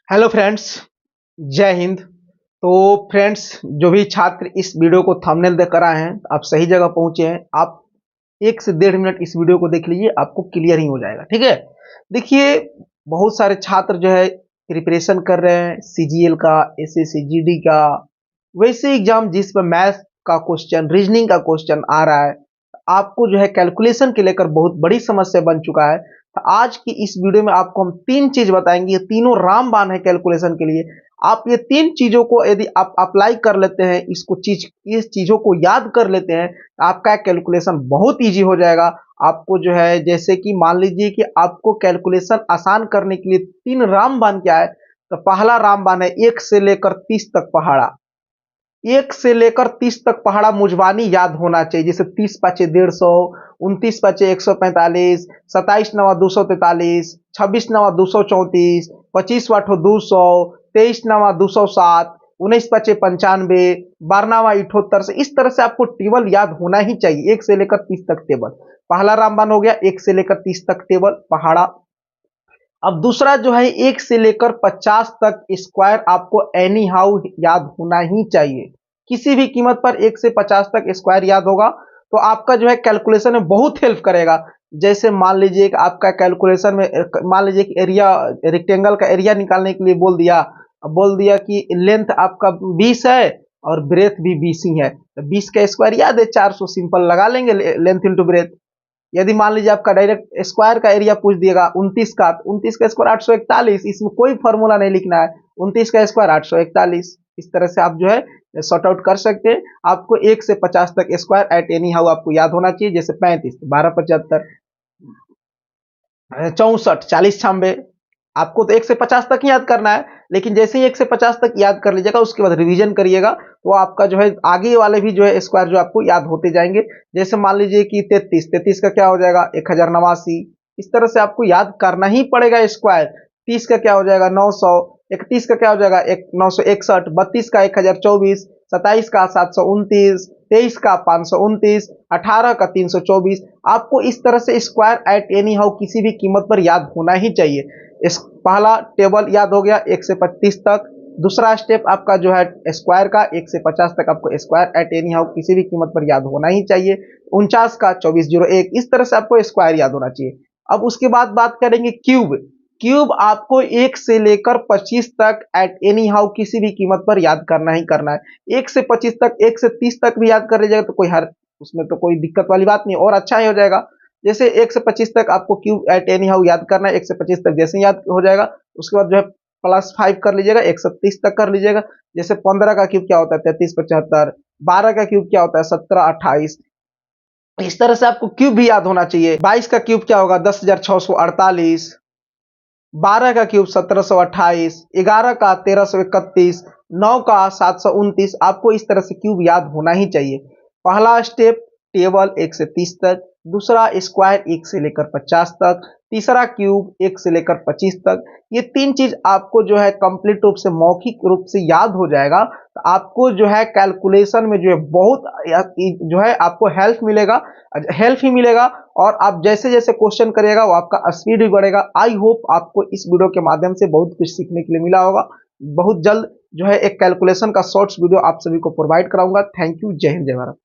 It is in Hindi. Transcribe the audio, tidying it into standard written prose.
हेलो फ्रेंड्स, जय हिंद। तो फ्रेंड्स, जो भी छात्र इस वीडियो को थंबनेल देखकर आए हैं, आप सही जगह पहुंचे हैं। आप 1 से 1.5 मिनट इस वीडियो को देख लीजिए, आपको क्लियर ही हो जाएगा। ठीक है, देखिए, बहुत सारे छात्र जो है प्रिपरेशन कर रहे हैं सीजीएल का, एसएससी जीडी का, वैसे एग्जाम जिसमें मैथ का क्वेश्चन, रीजनिंग का क्वेश्चन आ रहा है, आपको जो है कैलकुलेशन के लेकर बहुत बड़ी समस्या बन चुका है। तो आज की इस वीडियो में आपको हम 3 चीज बताएंगे, ये तीनों रामबाण है कैलकुलेशन के लिए। आप ये 3 चीजों को यदि आप अप्लाई कर लेते हैं, इस चीजों को याद कर लेते हैं, आपका कैलकुलेशन बहुत इजी हो जाएगा। आपको जो है, जैसे कि मान लीजिए कि आपको कैलकुलेशन आसान करने के लिए 3 रामबाण क्या है। तो पहला रामबाण है 1 से लेकर 30 तक पहाड़ा। 1 से लेकर 30 तक पहाड़ा मुजबानी याद होना चाहिए। जैसे 30 पाँचे 150, 29 पाँचे 145, 27 नवा 243, 26 नवा 234, 25 वाठो 200, 23 नवा 207, 19 पाँचे 95, 12 नवा 78। से इस तरह से आपको टेबल याद होना ही चाहिए, 1 से लेकर 30 तक टेबल। पहला रामबाण हो गया 1 से लेकर 30 तक टेबल पहाड़ा। अब दूसरा जो है 1 से लेकर 50 तक स्क्वायर आपको एनी हाउ याद होना ही चाहिए। किसी भी कीमत पर 1 से 50 तक स्क्वायर याद होगा तो आपका जो है कैलकुलेशन में बहुत हेल्प करेगा। जैसे मान लीजिए कि आपका कैलकुलेशन में, मान लीजिए कि एरिया, रेक्टेंगल का एरिया निकालने के लिए बोल दिया कि लेंथ आपका 20 है और ब्रेथ भी 20 ही है, तो 20 का स्क्वायर याद है 400, सिंपल लगा लेंगे लेंथ इंटू ब्रेथ। यदि मान लीजिए आपका डायरेक्ट स्क्वायर का एरिया पूछ दिएगा 29 का, 29 का स्क्वायर 841, इसमें कोई फॉर्मूला नहीं लिखना है, 29 का स्क्वायर 841। इस तरह से आप जो है सॉर्ट आउट कर सकते हैं। आपको 1 से 50 तक स्क्वायर एट एनी हाउ आपको याद होना चाहिए। जैसे 35, 1275, 64, 40 96। आपको तो 1 से 50 तक ही याद करना है, लेकिन जैसे ही 1 से 50 तक याद कर लीजिएगा, उसके बाद रिवीजन करिएगा, तो आपका जो है आगे वाले भी जो है स्क्वायर जो आपको याद होते जाएंगे। जैसे मान लीजिए कि 33 का क्या हो जाएगा 1089। इस तरह से आपको याद करना ही पड़ेगा स्क्वायर। 30 का क्या हो जाएगा 900, 31 का क्या हो जाएगा 961, 32 का 1024, 27 का 729, 23 का 529, 18 का 324। आपको इस तरह से स्क्वायर एट एनी हाउ किसी भी कीमत पर याद होना ही चाहिए। इस पहला टेबल याद हो गया 1 से 35 तक। दूसरा स्टेप आपका जो है स्क्वायर का 1 से 50 तक आपको स्क्वायर एट एनी हाउ किसी भी कीमत पर याद होना ही चाहिए। 49 का 2401, इस तरह से आपको स्क्वायर याद होना चाहिए। अब उसके बाद बात करेंगे क्यूब। क्यूब आपको 1 से लेकर 25 तक एट एनी हाउ किसी भी कीमत पर याद करना ही करना है। 1 से 25 तक, 1 से 30 तक भी याद कर लीजिएगा तो उसमें तो कोई दिक्कत वाली बात नहीं, और अच्छा ही हो जाएगा। जैसे 1 से 25 तक आपको क्यूब एट एनी हाउ याद करना है। 1 से 25 तक जैसे ही याद हो जाएगा, उसके बाद जो है +5 कर लीजिएगा, 130 तक कर लीजिएगा। जैसे 15 का क्यूब क्या होता है 33 75, 12 का क्यूब क्या होता है 17 28। इस तरह से आपको क्यूब भी याद होना चाहिए। 22 का क्यूब क्या होगा 10,648, 12 का क्यूब 1728, 11 का 1331, 9 का 729। आपको इस तरह से क्यूब याद होना ही चाहिए। पहला स्टेप टेबल 1 से 30 तक, दूसरा स्क्वायर 1 से लेकर 50 तक, तीसरा क्यूब 1 से लेकर 25 तक। ये 3 चीज आपको जो है कंप्लीट रूप से, मौखिक रूप से याद हो जाएगा, तो आपको जो है कैलकुलेशन में जो है बहुत जो है आपको हेल्प ही मिलेगा। और आप जैसे जैसे क्वेश्चन करिएगा वो आपका स्पीड भी बढ़ेगा। आई होप आपको इस वीडियो के माध्यम से बहुत कुछ सीखने के लिए मिला होगा। बहुत जल्द जो है एक कैलकुलेशन का शॉर्ट्स वीडियो आप सभी को प्रोवाइड कराऊंगा। Thank you. जय हिंद, जय भारत।